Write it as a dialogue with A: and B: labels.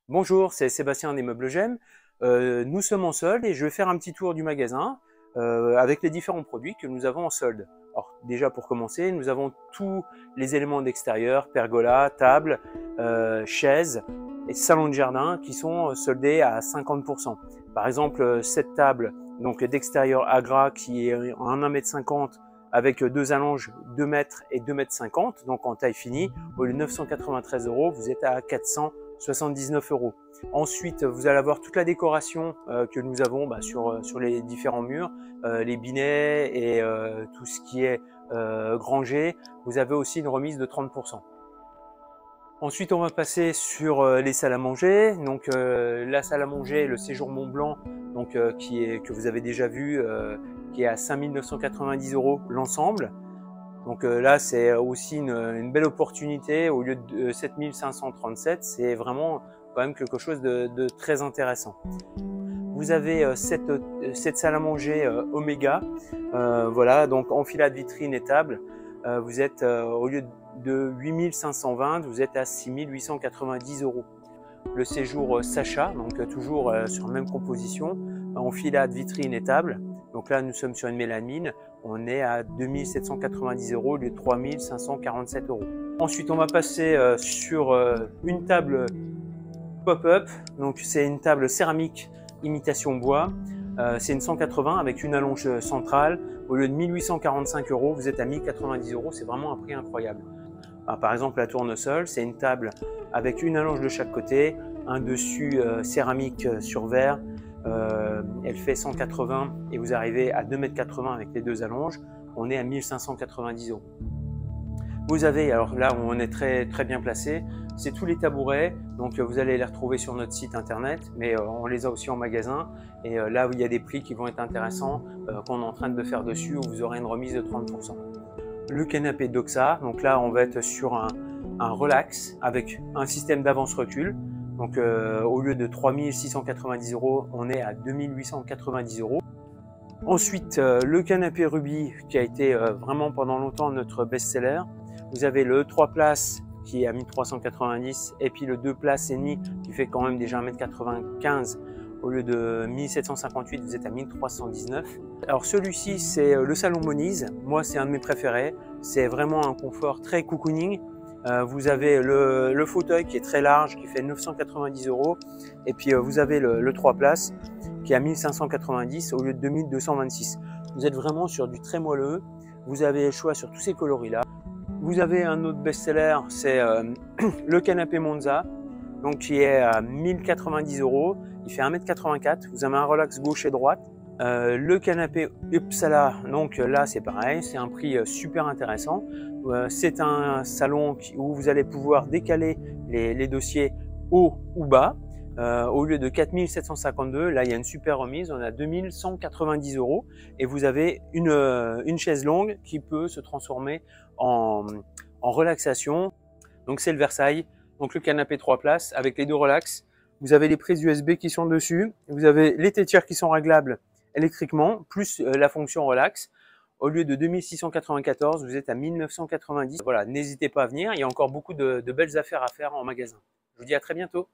A: Bonjour, c'est Sébastien des Meubles J'aime. Nous sommes en solde et je vais faire un petit tour du magasin avec les différents produits que nous avons en solde. Alors déjà pour commencer, nous avons tous les éléments d'extérieur, pergola, table, chaises et salon de jardin qui sont soldés à 50%. Par exemple, cette table donc d'extérieur Agra qui est en 1,50 m avec deux allonges 2 mètres et 2,50 m, donc en taille finie, au lieu de 993 €, vous êtes à 479 €. Ensuite, vous allez avoir toute la décoration que nous avons sur les différents murs, les binets et tout ce qui est grangé. Vous avez aussi une remise de 30%. Ensuite, on va passer sur les salles à manger. Donc, la salle à manger, le séjour Mont Blanc, donc que vous avez déjà vu, qui est à 5 990 € l'ensemble. Donc là, c'est aussi une belle opportunité. Au lieu de 7 537, c'est vraiment quand même quelque chose de très intéressant. Vous avez cette salle à manger Oméga, voilà, donc enfilade, vitrine et table. Vous êtes au lieu de 8 520, vous êtes à 6 890 €. Le séjour Sacha, donc toujours sur la même composition, enfilade, vitrine et table. Donc là, nous sommes sur une mélamine, on est à 2 790 € au lieu de 3 547 €. Ensuite, on va passer sur une table pop-up. Donc c'est une table céramique imitation bois. C'est une 180 avec une allonge centrale. Au lieu de 1845 €, vous êtes à 1090 €. C'est vraiment un prix incroyable. Par exemple, la tournesol, c'est une table avec une allonge de chaque côté, un dessus céramique sur verre. Elle fait 180 et vous arrivez à 2,80 m avec les deux allonges. On est à 1590 €. Vous avez, alors là où on est très bien placé, c'est tous les tabourets. Donc vous allez les retrouver sur notre site internet, mais on les a aussi en magasin. Et là où il y a des prix qui vont être intéressants, qu'on est en train de faire dessus, où vous aurez une remise de 30%. Le canapé Doxa, donc là on va être sur un relax avec un système d'avance-recul. Donc au lieu de 3 690 €, on est à 2 890 €. Ensuite, le canapé Ruby qui a été vraiment pendant longtemps notre best-seller. Vous avez le 3 places qui est à 1390 et puis le 2 places et demi qui fait quand même déjà 1,95 m. Au lieu de 1758, vous êtes à 1319. Alors celui-ci, c'est le salon Moniz. Moi, c'est un de mes préférés. C'est vraiment un confort très cocooning. Vous avez le fauteuil qui est très large, qui fait 990 €. Et puis vous avez le 3 places qui est à 1590 au lieu de 2226. Vous êtes vraiment sur du très moelleux. Vous avez le choix sur tous ces coloris-là. Vous avez un autre best-seller, c'est le canapé Monza, donc qui est à 1090 €. Il fait 1,84 m. Vous avez un relax gauche et droite. Le canapé Uppsala, donc là c'est pareil, c'est un prix super intéressant. C'est un salon où vous allez pouvoir décaler les dossiers haut ou bas. Au lieu de 4 752, là il y a une super remise, on a 2 190 € et vous avez une chaise longue qui peut se transformer en relaxation. Donc c'est le Versailles, donc le canapé 3 places avec les deux relax. Vous avez les prises USB qui sont dessus, vous avez les tétières qui sont réglables électriquement, plus la fonction relax. Au lieu de 2694, vous êtes à 1990. Voilà, n'hésitez pas à venir, il y a encore beaucoup de belles affaires à faire en magasin. Je vous dis à très bientôt.